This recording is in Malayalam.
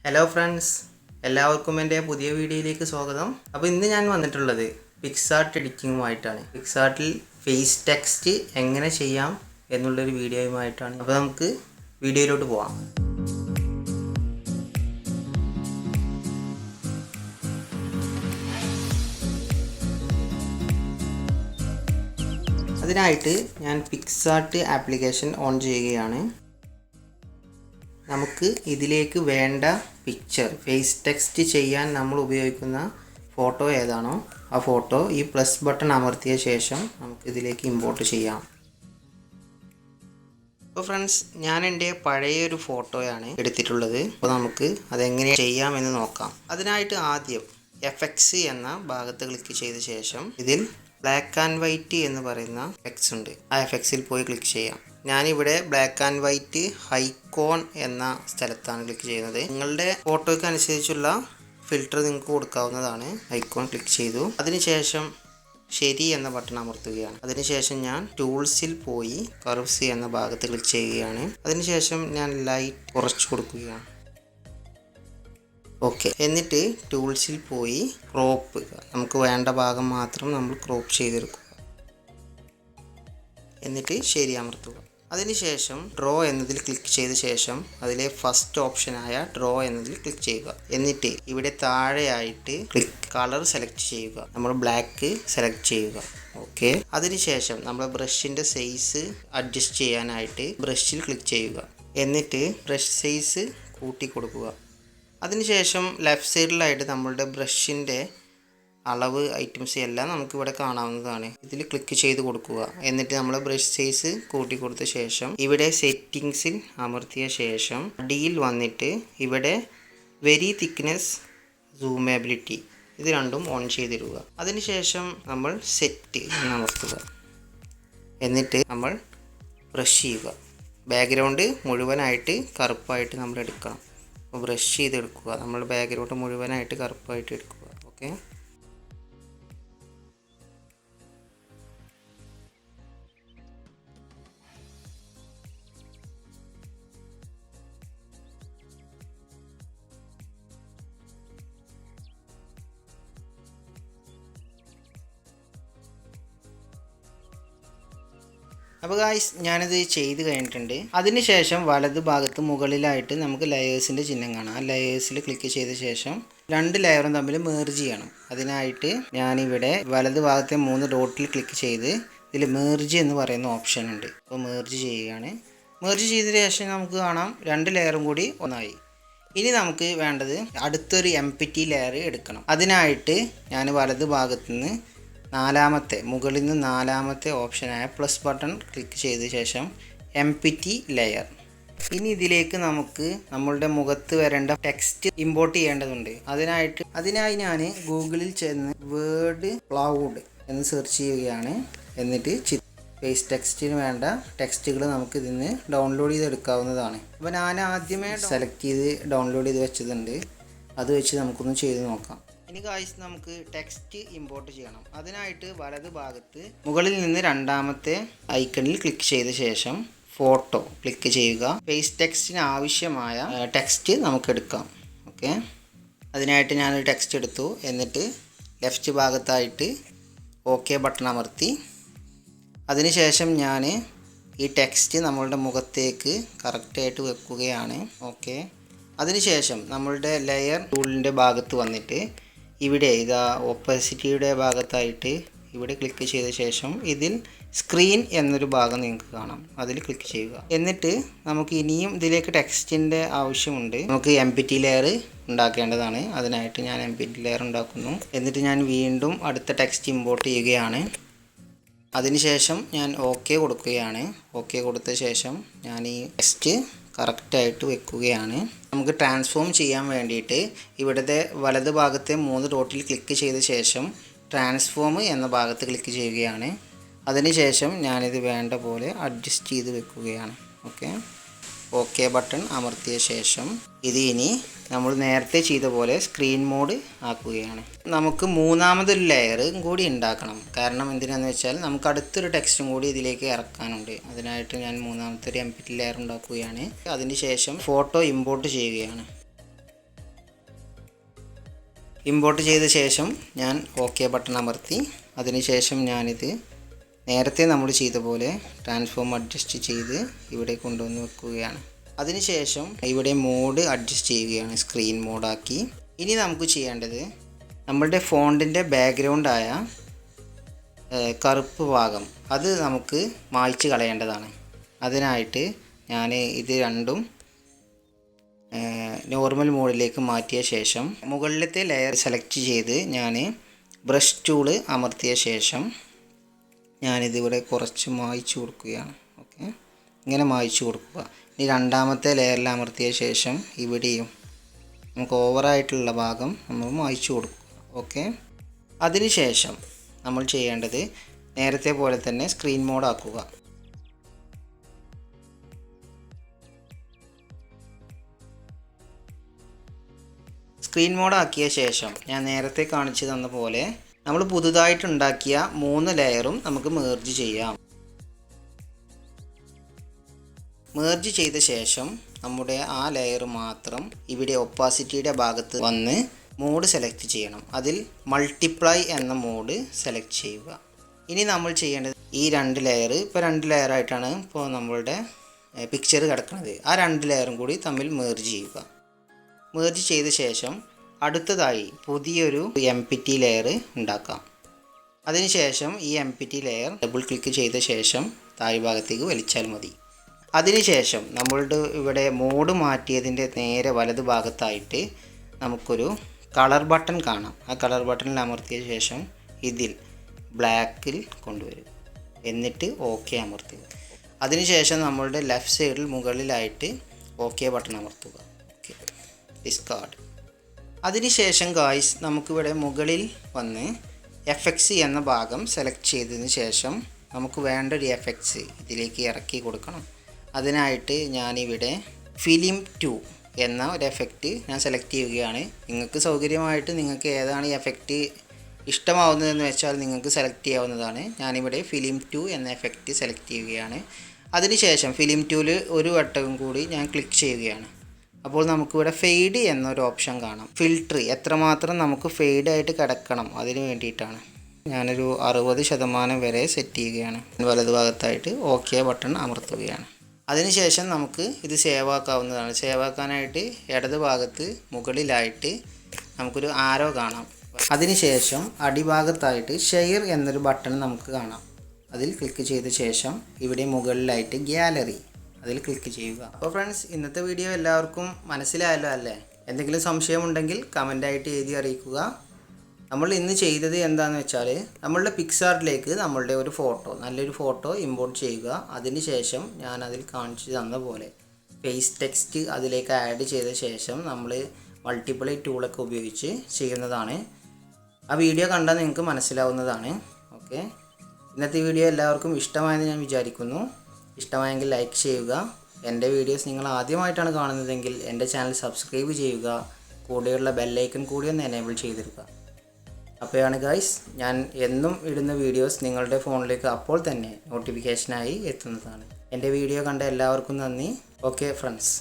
ഹലോ ഫ്രണ്ട്സ്, എല്ലാവർക്കും എൻ്റെ പുതിയ വീഡിയോയിലേക്ക് സ്വാഗതം. അപ്പോൾ ഇന്ന് ഞാൻ വന്നിട്ടുള്ളത് പിക്സാർട്ട് എഡിറ്റിങ്ങുമായിട്ടാണ്. പിക്സാർട്ടിൽ ഫേസ് ടെക്സ്റ്റ് എങ്ങനെ ചെയ്യാം എന്നുള്ളൊരു വീഡിയോയുമായിട്ടാണ്. അപ്പോൾ നമുക്ക് വീഡിയോയിലോട്ട് പോവാം. അതിനായിട്ട് ഞാൻ പിക്സാർട്ട് ആപ്ലിക്കേഷൻ ഓൺ ചെയ്യുകയാണ്. നമുക്ക് ഇതിലേക്ക് വേണ്ട പിക്ചർ ഫേസ് ടെക്സ്റ്റ് ചെയ്യാൻ നമ്മൾ ഉപയോഗിക്കുന്ന ഫോട്ടോ ഏതാണോ ആ ഫോട്ടോ ഈ പ്ലസ് ബട്ടൺ അമർത്തിയ ശേഷം നമുക്ക് ഇതിലേക്ക് ഇമ്പോർട്ട് ചെയ്യാം. അപ്പോൾ ഫ്രണ്ട്സ്, ഞാൻ എൻ്റെ പഴയൊരു ഫോട്ടോയാണ് എടുത്തിട്ടുള്ളത്. അപ്പോൾ നമുക്ക് അതെങ്ങനെ ചെയ്യാമെന്ന് നോക്കാം. അതിനായിട്ട് ആദ്യം എഫക്ട്സ് എന്ന ഭാഗത്ത് ക്ലിക്ക് ചെയ്ത ശേഷം ഇതിൽ ബ്ലാക്ക് ആൻഡ് വൈറ്റ് എന്ന് പറയുന്ന എഫക്ട്സ് ഉണ്ട്. ആ എഫക്ട്സിൽ പോയി ക്ലിക്ക് ചെയ്യാം. ഞാനിവിടെ ബ്ലാക്ക് ആൻഡ് വൈറ്റ് ഹൈക്കോൺ എന്ന സ്ഥലത്താണ് ക്ലിക്ക് ചെയ്യുന്നത്. നിങ്ങളുടെ ഫോട്ടോയ്ക്ക് അനുസരിച്ചുള്ള ഫിൽറ്റർ നിങ്ങൾക്ക് കൊടുക്കാവുന്നതാണ്. ഐക്കോൺ ക്ലിക്ക് ചെയ്തു. അതിനുശേഷം ശരി എന്ന ബട്ടൺ അമർത്തുകയാണ്. അതിനുശേഷം ഞാൻ ടൂൾസിൽ പോയി കർവ്സ് എന്ന ഭാഗത്ത് ക്ലിക്ക് ചെയ്യുകയാണ്. അതിനുശേഷം ഞാൻ ലൈറ്റ് കുറച്ച് കൊടുക്കുകയാണ്. ഓക്കെ, എന്നിട്ട് ടൂൾസിൽ പോയി ക്രോപ്പ്, നമുക്ക് വേണ്ട ഭാഗം മാത്രം നമ്മൾ ക്രോപ്പ് ചെയ്തെടുക്കുക. എന്നിട്ട് ശരി അമർത്തുക. അതിനുശേഷം ഡ്രോ എന്നതിൽ ക്ലിക്ക് ചെയ്ത ശേഷം അതിലെ ഫസ്റ്റ് ഓപ്ഷനായ ഡ്രോ എന്നതിൽ ക്ലിക്ക് ചെയ്യുക. എന്നിട്ട് ഇവിടെ താഴെയായിട്ട് കളർ സെലക്ട് ചെയ്യുക. നമ്മൾ ബ്ലാക്ക് സെലക്ട് ചെയ്യുക. ഓക്കെ, അതിനുശേഷം നമ്മൾ ബ്രഷിൻ്റെ സൈസ് അഡ്ജസ്റ്റ് ചെയ്യാനായിട്ട് ബ്രഷിൽ ക്ലിക്ക് ചെയ്യുക. എന്നിട്ട് ബ്രഷ് സൈസ് കൂട്ടി കൊടുക്കുക. അതിനുശേഷം ലെഫ്റ്റ് സൈഡിലായിട്ട് നമ്മളുടെ ബ്രഷിൻ്റെ അളവ് ഐറ്റംസ് എല്ലാം നമുക്കിവിടെ കാണാവുന്നതാണ്. ഇതിൽ ക്ലിക്ക് ചെയ്ത് കൊടുക്കുക. എന്നിട്ട് നമ്മൾ ബ്രഷ് സൈസ് കൂട്ടി കൊടുത്ത ശേഷം ഇവിടെ സെറ്റിങ്സിൽ അമർത്തിയ ശേഷം അടിയിൽ വന്നിട്ട് ഇവിടെ വെരി തിക്നെസ് സൂമബിലിറ്റി ഇത് രണ്ടും ഓൺ ചെയ്തിടുക. അതിനുശേഷം നമ്മൾ സെറ്റ് അമർത്തുക. എന്നിട്ട് നമ്മൾ ബ്രഷ് ചെയ്യുക. ബാക്ക്ഗ്രൗണ്ട് മുഴുവനായിട്ട് കറുപ്പായിട്ട് നമ്മൾ എടുക്കണം. ബ്രഷ് ചെയ്തെടുക്കുക. നമ്മൾ ബാക്ക്ഗ്രൗണ്ട് മുഴുവനായിട്ട് കറുപ്പായിട്ട് എടുക്കുക. ഓക്കെ, അപ്പോൾ ഗായ്സ്, ഞാനിത് ചെയ്ത് കഴിഞ്ഞിട്ടുണ്ട്. അതിനുശേഷം വലത് ഭാഗത്ത് മുകളിലായിട്ട് നമുക്ക് ലെയേഴ്സിൻ്റെ ചിഹ്നം കാണാം. ആ ലെയേഴ്സിൽ ക്ലിക്ക് ചെയ്ത ശേഷം രണ്ട് ലെയറും തമ്മിൽ മേർജ് ചെയ്യണം. അതിനായിട്ട് ഞാനിവിടെ വലത് ഭാഗത്തെ 3 ഡോട്ടിൽ ക്ലിക്ക് ചെയ്ത് ഇതിൽ മേർജ് എന്ന് പറയുന്ന ഓപ്ഷൻ ഉണ്ട്. അപ്പോൾ മേർജ് ചെയ്യുകയാണ്. മേർജ് ചെയ്തതിന് ശേഷം നമുക്ക് കാണാം 2 ലെയറും കൂടി ഒന്നായി. ഇനി നമുക്ക് വേണ്ടത് അടുത്തൊരു എംപ്റ്റി ലെയർ എടുക്കണം. അതിനായിട്ട് ഞാൻ വലത് ഭാഗത്തു നിന്ന് മുകളിൽ നിന്ന് 4ാമത്തെ ഓപ്ഷനായ പ്ലസ് ബട്ടൺ ക്ലിക്ക് ചെയ്ത ശേഷം എംപ്റ്റി ലെയർ. ഇനി ഇതിലേക്ക് നമുക്ക് നമ്മളുടെ മുഖത്ത് വരേണ്ട ടെക്സ്റ്റ് ഇമ്പോർട്ട് ചെയ്യേണ്ടതുണ്ട്. അതിനായി ഞാൻ ഗൂഗിളിൽ ചെന്ന് വേർഡ് ക്ലൗഡ് എന്ന് സെർച്ച് ചെയ്യുകയാണ്. എന്നിട്ട് ഫേസ് ടെക്സ്റ്റിന് വേണ്ട ടെക്സ്റ്റുകൾ നമുക്ക് ഇതിന് ഡൗൺലോഡ് ചെയ്തെടുക്കാവുന്നതാണ്. അപ്പോൾ ഞാൻ ആദ്യമേ സെലക്ട് ചെയ്ത് ഡൗൺലോഡ് ചെയ്ത് വെച്ചതുണ്ട്. അത് വെച്ച് നമുക്കൊന്ന് ചെയ്ത് നോക്കാം. ഇനി ഗായ്സ്, നമുക്ക് ടെക്സ്റ്റ് ഇമ്പോർട്ട് ചെയ്യണം. അതിനായിട്ട് വലത് ഭാഗത്ത് മുകളിൽ നിന്ന് 2ാമത്തെ ഐക്കണിൽ ക്ലിക്ക് ചെയ്ത ശേഷം ഫോട്ടോ ക്ലിക്ക് ചെയ്യുക. ഫേസ് ടെക്സ്റ്റിന് ആവശ്യമായ ടെക്സ്റ്റ് നമുക്ക് എടുക്കാം. ഓക്കെ, അതിനായിട്ട് ഞാനൊരു ടെക്സ്റ്റ് എടുത്തു. എന്നിട്ട് ലെഫ്റ്റ് ഭാഗത്തായിട്ട് ഓക്കെ ബട്ടൺ അമർത്തി അതിനുശേഷം ഞാൻ ഈ ടെക്സ്റ്റ് നമ്മളുടെ മുഖത്തേക്ക് കറക്റ്റായിട്ട് വെക്കുകയാണ്. ഓക്കെ, അതിനുശേഷം നമ്മളുടെ ലെയർ ടൂളിൻ്റെ ഭാഗത്ത് വന്നിട്ട് ഇവിടെ ഇതാ ഓപ്പോസിറ്റിയുടെ ഭാഗത്തായിട്ട് ഇവിടെ ക്ലിക്ക് ചെയ്ത ശേഷം ഇതിൽ സ്ക്രീൻ എന്നൊരു ഭാഗം നിങ്ങൾക്ക് കാണാം. അതിൽ ക്ലിക്ക് ചെയ്യുക. എന്നിട്ട് നമുക്ക് ഇനിയും ഇതിലേക്ക് ടെക്സ്റ്റിൻ്റെ ആവശ്യമുണ്ട്. നമുക്ക് എംപ്റ്റി ലെയർ ഉണ്ടാക്കേണ്ടതാണ്. അതിനായിട്ട് ഞാൻ എംപ്റ്റി ലെയർ ഉണ്ടാക്കുന്നു. എന്നിട്ട് ഞാൻ വീണ്ടും അടുത്ത ടെക്സ്റ്റ് ഇമ്പോർട്ട് ചെയ്യുകയാണ്. അതിനുശേഷം ഞാൻ ഓക്കെ കൊടുക്കുകയാണ്. ഓക്കെ കൊടുത്ത ശേഷം ഞാൻ ഈ ടെക്സ്റ്റ് കറക്റ്റായിട്ട് വെക്കുകയാണ്. നമുക്ക് ട്രാൻസ്ഫോം ചെയ്യാൻ വേണ്ടിയിട്ട് ഇവിടുത്തെ വലത് ഭാഗത്തെ 3 ഡോട്ടിൽ ക്ലിക്ക് ചെയ്ത ശേഷം ട്രാൻസ്ഫോം എന്ന ഭാഗത്ത് ക്ലിക്ക് ചെയ്യുകയാണ്. അതിനുശേഷം ഞാനിത് വേണ്ട പോലെ അഡ്ജസ്റ്റ് ചെയ്ത് വെക്കുകയാണ്. ഓക്കെ ബട്ടൺ അമർത്തിയ ശേഷം ഇത് ഇനി നമ്മൾ നേരത്തെ ചെയ്ത പോലെ സ്ക്രീൻ മോഡ് ആക്കുകയാണ്. നമുക്ക് 3ാമതൊരു ലെയറും കൂടി ഉണ്ടാക്കണം. കാരണം എന്തിനാണെന്ന് വെച്ചാൽ നമുക്ക് അടുത്തൊരു ടെക്സ്റ്റും കൂടി ഇതിലേക്ക് ഇറക്കാനുണ്ട്. അതിനായിട്ട് ഞാൻ 3ാമത്തെ ഒരു എംപ്റ്റി ലെയർ ഉണ്ടാക്കുകയാണ്. അതിന് ശേഷം ഫോട്ടോ ഇമ്പോർട്ട് ചെയ്യുകയാണ്. ഇമ്പോർട്ട് ചെയ്ത ശേഷം ഞാൻ ഓക്കെ ബട്ടൺ അമർത്തി. അതിനുശേഷം ഞാനിത് നേരത്തെ നമ്മൾ ചെയ്ത പോലെ ട്രാൻസ്ഫോം അഡ്ജസ്റ്റ് ചെയ്ത് ഇവിടെ കൊണ്ടുവന്ന് വെക്കുകയാണ്. അതിനുശേഷം ഇവിടെ മോഡ് അഡ്ജസ്റ്റ് ചെയ്യുകയാണ്, സ്ക്രീൻ മോഡാക്കി. ഇനി നമുക്ക് ചെയ്യേണ്ടത് നമ്മളുടെ ഫോണ്ടിൻ്റെ ബാക്ക്ഗ്രൗണ്ടായ കറുപ്പ് ഭാഗം അത് നമുക്ക് മായ്ച്ച് കളയേണ്ടതാണ്. അതിനായിട്ട് ഞാൻ ഇത് രണ്ടും നോർമൽ മോഡിലേക്ക് മാറ്റിയ ശേഷം മുകളിലത്തെ ലെയർ സെലക്ട് ചെയ്ത് ഞാൻ ബ്രഷ് ടൂള് അമർത്തിയ ശേഷം ഞാനിതിവിടെ കുറച്ച് മായ്ച്ച് കൊടുക്കുകയാണ്. ഓക്കെ, ഇങ്ങനെ മായ്ച്ച് കൊടുക്കുക. ഇനി രണ്ടാമത്തെ ലെയറിൽ അമർത്തിയ ശേഷം ഇവിടെയും നമുക്ക് ഓവറായിട്ടുള്ള ഭാഗം നമ്മൾ മായ്ച്ച് കൊടുക്കുക. ഓക്കെ, അതിനുശേഷം നമ്മൾ ചെയ്യേണ്ടത് നേരത്തെ പോലെ തന്നെ സ്ക്രീൻ മോഡ് ആക്കുക. സ്ക്രീൻ മോഡ് ആക്കിയ ശേഷം ഞാൻ നേരത്തെ കാണിച്ചു തന്ന പോലെ നമ്മൾ പുതുതായിട്ടുണ്ടാക്കിയ 3 ലെയറും നമുക്ക് മേർജ് ചെയ്യാം. മേർജ് ചെയ്ത ശേഷം നമ്മുടെ ആ ലെയർ മാത്രം ഇവിടെ ഒപ്പാസിറ്റിയുടെ ഭാഗത്ത് വന്ന് മോഡ് സെലക്ട് ചെയ്യണം. അതിൽ മൾട്ടിപ്ലൈ എന്ന മോഡ് സെലക്ട് ചെയ്യുക. ഇനി നമ്മൾ ചെയ്യേണ്ടത് ഈ 2 ലെയർ, ഇപ്പോൾ 2 ലെയറായിട്ടാണ് ഇപ്പോൾ നമ്മളുടെ പിക്ചർ കിടക്കുന്നത്. ആ 2 ലെയറും കൂടി തമ്മിൽ മേർജ് ചെയ്യുക. മേർജ് ചെയ്ത ശേഷം അടുത്തതായി പുതിയൊരു MPT ലെയർ ഉണ്ടാക്കാം. അതിനുശേഷം ഈ MPT ലെയർ ഡബിൾ ക്ലിക്ക് ചെയ്ത ശേഷം താഴ്ഭാഗത്തേക്ക് വലിച്ചാൽ മതി. അതിനുശേഷം നമ്മളുടെ ഇവിടെ മോഡ് മാറ്റിയതിൻ്റെ നേരെ വലതു ഭാഗത്തായിട്ട് നമുക്കൊരു കളർ ബട്ടൺ കാണാം. ആ കളർ ബട്ടണിൽ അമർത്തിയ ശേഷം ഇതിൽ ബ്ലാക്കിൽ കൊണ്ടുവരും. എന്നിട്ട് ഓക്കെ അമർത്തുക. അതിനുശേഷം നമ്മളുടെ ലെഫ്റ്റ് സൈഡിൽ മുകളിലായിട്ട് ഓക്കെ ബട്ടൺ അമർത്തുക. Okay, discard. അതിനുശേഷം ഗായ്സ് നമുക്കിവിടെ മുകളിൽ വന്ന് എഫക്ട്സ് എന്ന ഭാഗം സെലക്ട് ചെയ്തതിന് ശേഷം നമുക്ക് വേണ്ട ഒരു എഫക്ട്സ് ഇതിലേക്ക് ഇറക്കി കൊടുക്കണം. അതിനായിട്ട് ഞാനിവിടെ ഫിലിം 2 എന്ന ഒരു എഫക്റ്റ് ഞാൻ സെലക്ട് ചെയ്യുകയാണ്. നിങ്ങൾക്ക് സൗകര്യമായിട്ട് നിങ്ങൾക്ക് ഏതാണ് ഈ എഫക്റ്റ് ഇഷ്ടമാവുന്നതെന്ന് വെച്ചാൽ നിങ്ങൾക്ക് സെലക്ട് ചെയ്യാവുന്നതാണ്. ഞാനിവിടെ ഫിലിം 2 എന്ന എഫക്റ്റ് സെലക്ട് ചെയ്യുകയാണ്. അതിനുശേഷം ഫിലിം 2ൽ ഒരു വട്ടവും കൂടി ഞാൻ ക്ലിക്ക് ചെയ്യുകയാണ്. അപ്പോൾ നമുക്കിവിടെ ഫെയ്ഡ് എന്നൊരു ഓപ്ഷൻ കാണാം. ഫിൽട്ടർ എത്രമാത്രം നമുക്ക് ഫെയ്ഡായിട്ട് കിടക്കണം അതിന് വേണ്ടിയിട്ടാണ്. ഞാനൊരു 60% വരെ സെറ്റ് ചെയ്യുകയാണ്. വലതുഭാഗത്തായിട്ട് ഓക്കെ ബട്ടൺ അമർത്തുകയാണ്. അതിനുശേഷം നമുക്ക് ഇത് സേവ് ആക്കാവുന്നതാണ്. സേവ് ആക്കാനായിട്ട് ഇടത് ഭാഗത്ത് മുകളിലായിട്ട് നമുക്കൊരു ആരോ കാണാം. അതിനുശേഷം അടിഭാഗത്തായിട്ട് ഷെയർ എന്നൊരു ബട്ടൺ നമുക്ക് കാണാം. അതിൽ ക്ലിക്ക് ചെയ്ത ശേഷം ഇവിടെ മുകളിലായിട്ട് ഗ്യാലറി അതിൽ ക്ലിക്ക് ചെയ്യുക. അപ്പോൾ ഫ്രണ്ട്സ്, ഇന്നത്തെ വീഡിയോ എല്ലാവർക്കും മനസ്സിലായല്ലോ അല്ലേ? എന്തെങ്കിലും സംശയമുണ്ടെങ്കിൽ കമൻ്റായിട്ട് എഴുതി അറിയിക്കുക. നമ്മൾ ഇന്ന് ചെയ്തത് എന്താണെന്ന് വെച്ചാൽ നമ്മളുടെ പിക്സാർട്ടിലേക്ക് നമ്മളുടെ ഒരു ഫോട്ടോ, നല്ലൊരു ഫോട്ടോ ഇമ്പോർട്ട് ചെയ്യുക. അതിന് ശേഷം ഞാൻ അതിൽ കാണിച്ചു തന്ന പോലെ ഫേസ് ടെക്സ്റ്റ് അതിലേക്ക് ആഡ് ചെയ്ത ശേഷം നമ്മൾ മൾട്ടിപ്ലൈ ടൂളൊക്കെ ഉപയോഗിച്ച് ചെയ്യുന്നതാണ്. ആ വീഡിയോ കണ്ടാൽ നിങ്ങൾക്ക് മനസ്സിലാവുന്നതാണ്. ഓക്കെ, ഇന്നത്തെ വീഡിയോ എല്ലാവർക്കും ഇഷ്ടമായെന്ന് ഞാൻ വിചാരിക്കുന്നു. ഇഷ്ടമായെങ്കിൽ ലൈക്ക് ചെയ്യുക. എൻ്റെ വീഡിയോസ് നിങ്ങൾ ആദ്യമായിട്ടാണ് കാണുന്നതെങ്കിൽ എൻ്റെ ചാനൽ സബ്സ്ക്രൈബ് ചെയ്യുക. കൂടെയുള്ള ബെല്ലൈക്കൺ കൂടി ഒന്ന് എനേബിൾ ചെയ്തിരിക്കുക. അപ്പോഴാണ് ഗൈസ് ഞാൻ എന്നും ഇടുന്ന വീഡിയോസ് നിങ്ങളുടെ ഫോണിലേക്ക് അപ്പോൾ തന്നെ നോട്ടിഫിക്കേഷനായി എത്തുന്നതാണ്. എൻ്റെ വീഡിയോ കണ്ട എല്ലാവർക്കും നന്ദി. Okay friends.